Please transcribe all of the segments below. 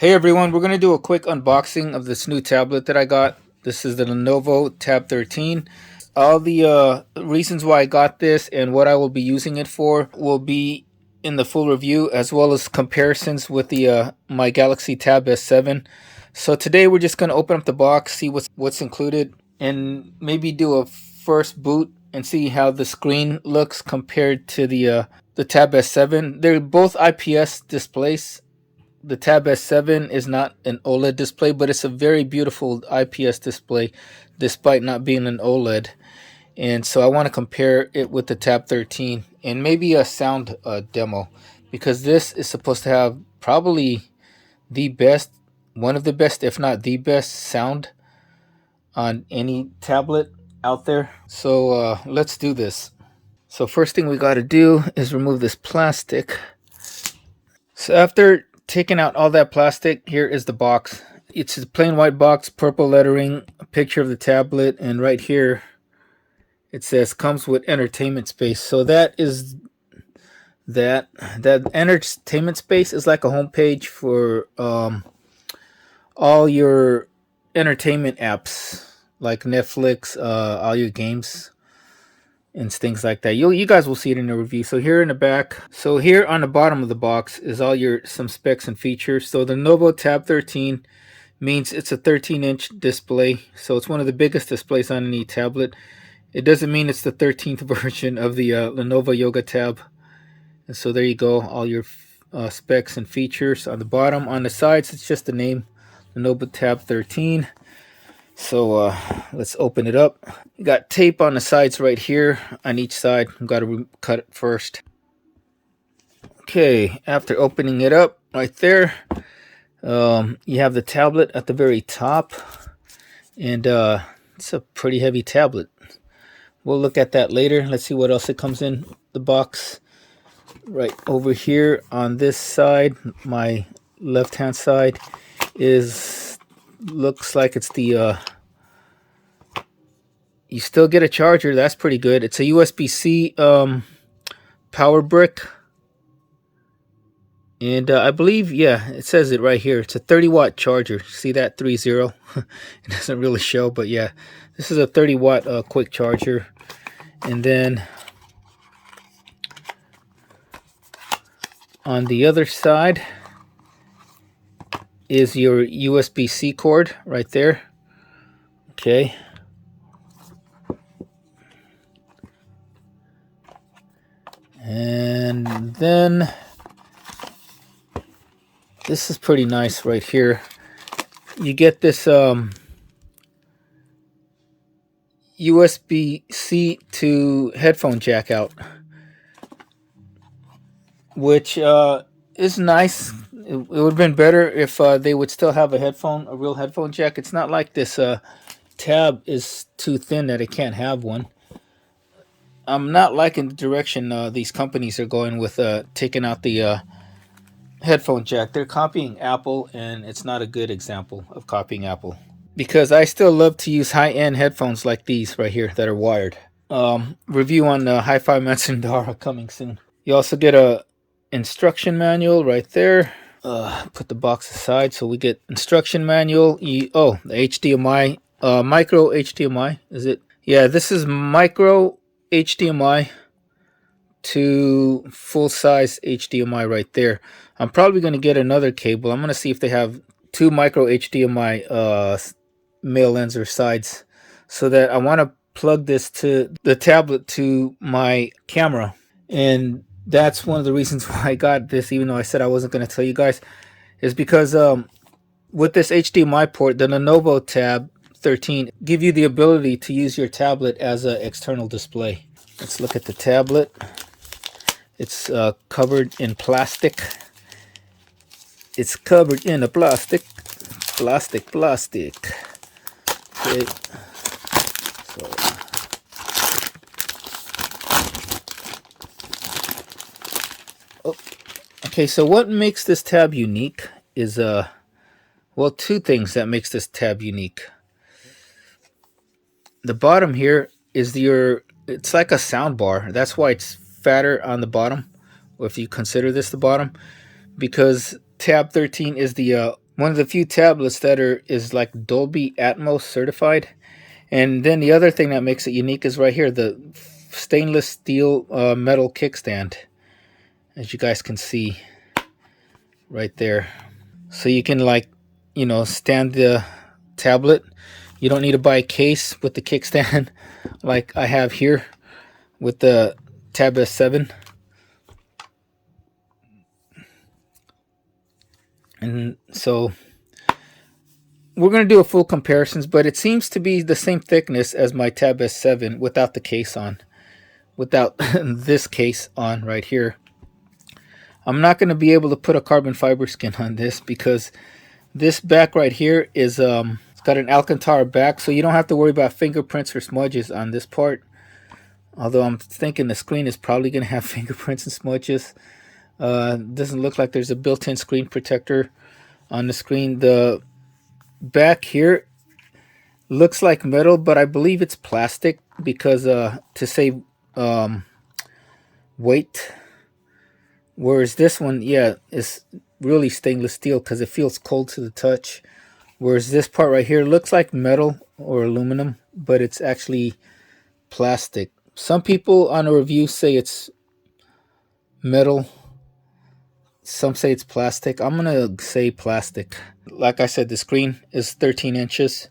Hey everyone, we're going to do a quick unboxing of this new tablet that I got. This is the Lenovo Tab 13. All the reasons why I got this and what I will be using it for will be in the full review, as well as comparisons with the my Galaxy Tab S7. So today we're just going to open up the box, see what's included, and maybe do a first boot and see how the screen looks compared to the Tab S7. They're both IPS displays. The Tab S7 is not an OLED display, but it's a very beautiful IPS display despite not being an OLED. And so I want to compare it with the Tab 13 and maybe a sound demo, because this is supposed to have probably the best, one of the best, if not the best sound on any tablet out there. So let's do this. So first thing we got to do is remove this plastic. So after taking out all that plastic, here is the box. It's a plain white box, purple lettering, a picture of the tablet, and right here it says comes with entertainment space. So that is that entertainment space is like a homepage for all your entertainment apps like Netflix, all your games and things like that. You guys will see it in the review. So here in the back, so here on the bottom of the box is all your some specs and features. So the Lenovo Tab 13 means it's a 13-inch display, so it's one of the biggest displays on any tablet. It doesn't mean it's the 13th version of the Lenovo Yoga Tab. And so there you go, all your specs and features on the bottom. On the sides, it's just the name, Lenovo Tab 13. So let's open it up. You got tape on the sides right here on each side. I've got to cut it first. Okay, after opening it up right there, you have the tablet at the very top, and it's a pretty heavy tablet. We'll look at that later. Let's see what else it comes in the box. Right over here on this side, my left hand side, looks like it's the you still get a charger. That's pretty good. It's a USB-C power brick. And I believe, yeah, it says it right here. It's a 30-watt charger. See that 30? It doesn't really show, but yeah, this is a 30-watt quick charger. And then on the other side is your USB-C cord right there. Okay. And then this is pretty nice right here. You get this USB-C to headphone jack out, which is nice. It would have been better if they would still have a real headphone jack. It's not like this tab is too thin that it can't have one. I'm not liking the direction these companies are going with taking out the headphone jack. They're copying Apple, and it's not a good example of copying Apple, because I still love to use high-end headphones like these right here that are wired. Review on the Hi-Fi Matsundara coming soon. You also get a instruction manual right there. Put the box aside, so we get instruction manual. The HDMI, micro HDMI, is it? Yeah, this is micro HDMI to full-size HDMI right there. I'm probably going to get another cable. I'm going to see if they have two micro HDMI male ends or sides, so that I want to plug this to the tablet to my camera. And that's one of the reasons why I got this, even though I said I wasn't going to tell you guys, is because with this HDMI port, the Lenovo Tab 13 give you the ability to use your tablet as an external display. Let's look at the tablet. It's covered in plastic. It's covered in a plastic. Okay. So, okay, so what makes this tab unique is well, two things that makes this tab unique. The bottom here is it's like a sound bar. That's why it's fatter on the bottom, if you consider this the bottom, because Tab 13 is the One of the few tablets that is like Dolby Atmos certified. And then the other thing that makes it unique is right here, the stainless steel metal kickstand, as you guys can see right there. So you can, like, stand the tablet. You don't need to buy a case with the kickstand like I have here with the Tab S7. And so we're going to do a full comparisons, but it seems to be the same thickness as my Tab S7 without the case on, without this case on right here. I'm not going to be able to put a carbon fiber skin on this because this back right here is it's got an Alcantara back, so you don't have to worry about fingerprints or smudges on this part. Although I'm thinking the screen is probably going to have fingerprints and smudges. Doesn't look like there's a built-in screen protector on the screen. The back here looks like metal, but I believe it's plastic because to save weight. Whereas this one, yeah, is really stainless steel because it feels cold to the touch. Whereas this part right here looks like metal or aluminum, but it's actually plastic. Some people on a review say it's metal. Some say it's plastic. I'm going to say plastic. Like I said, the screen is 13 inches.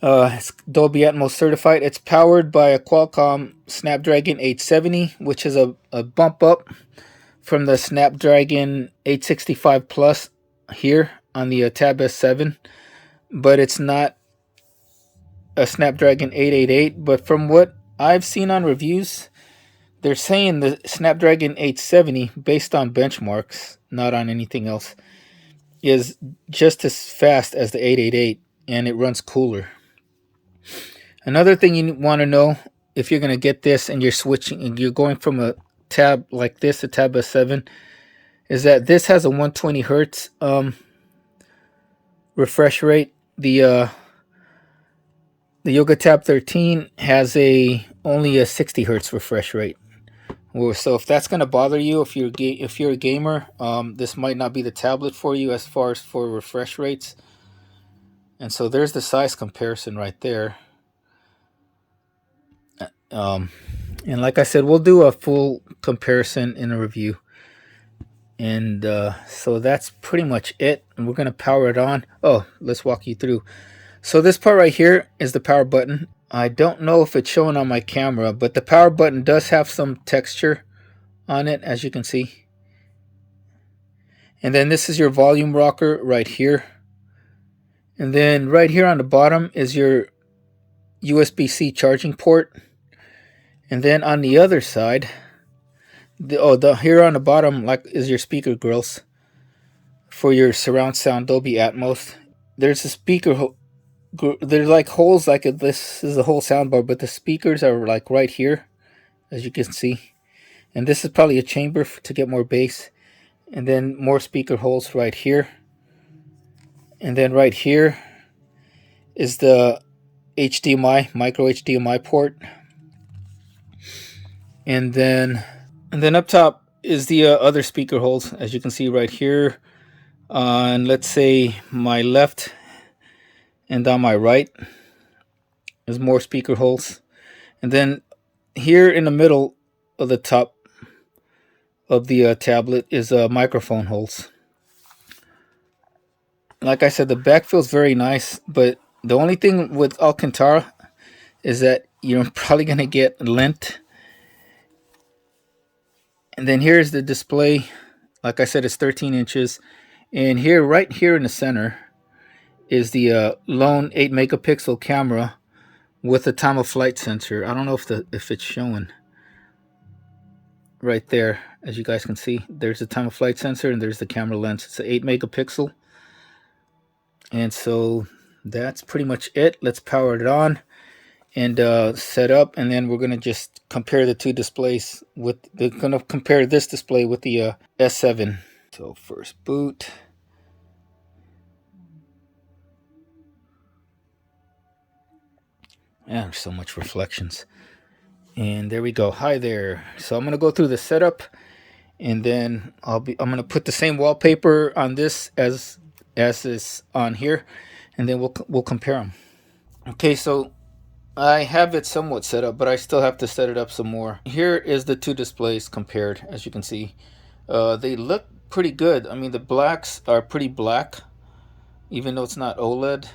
It's Dolby Atmos certified. It's powered by a Qualcomm Snapdragon 870, which is a bump up from the Snapdragon 865 Plus here on the Tab S7. But it's not a Snapdragon 888. But from what I've seen on reviews, they're saying the Snapdragon 870, based on benchmarks, not on anything else, is just as fast as the 888, and it runs cooler. Another thing you want to know if you're going to get this and you're switching and you're going from a tab like this to Tab S7 is that this has a 120 hertz refresh rate. The Yoga Tab 13 has only a 60 hertz refresh rate. So if that's going to bother you, if you're a gamer, this might not be the tablet for you as far as for refresh rates. And so there's the size comparison right there. And like I said, we'll do a full comparison in a review. And so that's pretty much it. And we're going to power it on. Oh, let's walk you through. So this part right here is the power button. I don't know if it's showing on my camera, but the power button does have some texture on it, as you can see. And then this is your volume rocker right here. And then right here on the bottom is your USB-C charging port. And then on the other side, here on the bottom, like, is your speaker grills for your surround sound Dolby Atmos. There's a speaker. There's like holes, like this is the whole soundbar, but the speakers are like right here, as you can see. And this is probably a chamber to get more bass. And then more speaker holes right here. And then right here is the HDMI, micro HDMI port. And then up top is the other speaker holes, as you can see right here. On, let's say, my left and on my right is more speaker holes. And then here in the middle of the top of the tablet is microphone holes. Like I said, the back feels very nice, but the only thing with Alcantara is that you're probably going to get lint. And then here's the display. Like I said, it's 13 inches. And here, right here in the center, is the lone 8 megapixel camera with a time of flight sensor. I don't know if it's showing right there. As you guys can see, there's the time of flight sensor and there's the camera lens. It's an 8 megapixel. And so that's pretty much it. Let's power it on and set up, and then we're going to just compare the two displays. We're going to compare this display with the S7. So first boot. Yeah, there's so much reflections. And there we go. Hi there. So I'm going to go through the setup, and then I'm going to put the same wallpaper on this as as is on here, and then we'll compare them. Okay, so I have it somewhat set up, but I still have to set it up some more. Here is the two displays compared. As you can see, they look pretty good. I mean, the blacks are pretty black, even though it's not OLED.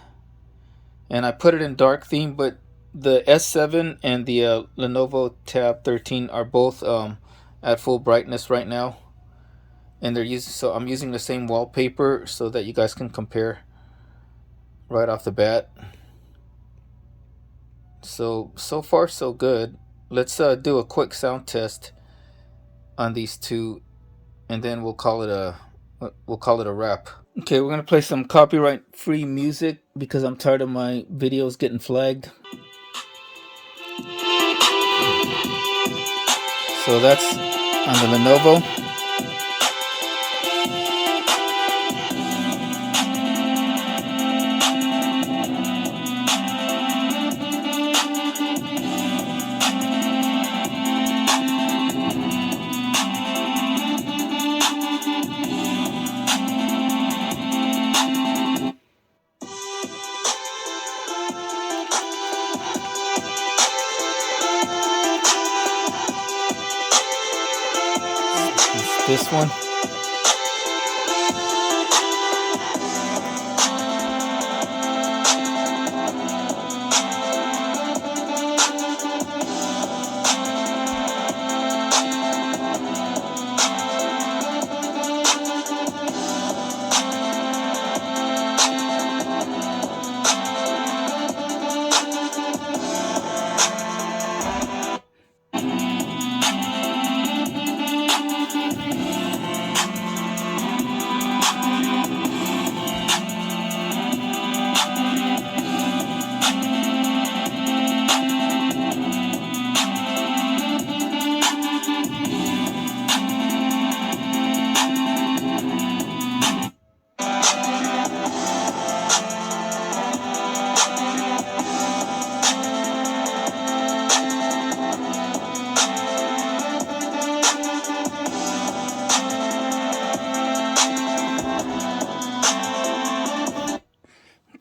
And I put it in dark theme, but the S7 and the Lenovo Tab 13 are both at full brightness right now, and they're using, so I'm using the same wallpaper so that you guys can compare right off the bat. So far so good. Let's do a quick sound test on these two, and then we'll call it a wrap. Okay, we're gonna play some copyright free music because I'm tired of my videos getting flagged. So that's on the Lenovo. This one.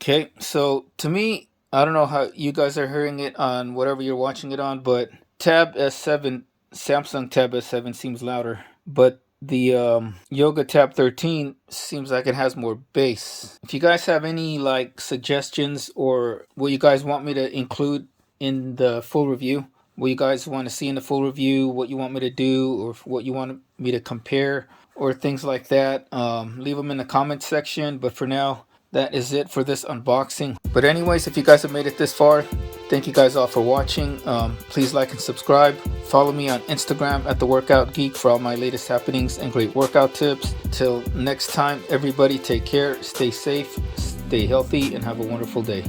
Okay, so to me, I don't know how you guys are hearing it on whatever you're watching it on, but Tab S7, Samsung Tab S7 seems louder, but the Yoga Tab 13 seems like it has more bass. If you guys have any like suggestions or what you guys want me to include in the full review, what you guys want to see in the full review, what you want me to do, or what you want me to compare, or things like that, leave them in the comment section. But for now, that is it for this unboxing. But anyways, if you guys have made it this far, thank you guys all for watching. Please like and subscribe. Follow me on Instagram at The Workout Geek for all my latest happenings and great workout tips. Till next time, everybody take care, stay safe, stay healthy, and have a wonderful day.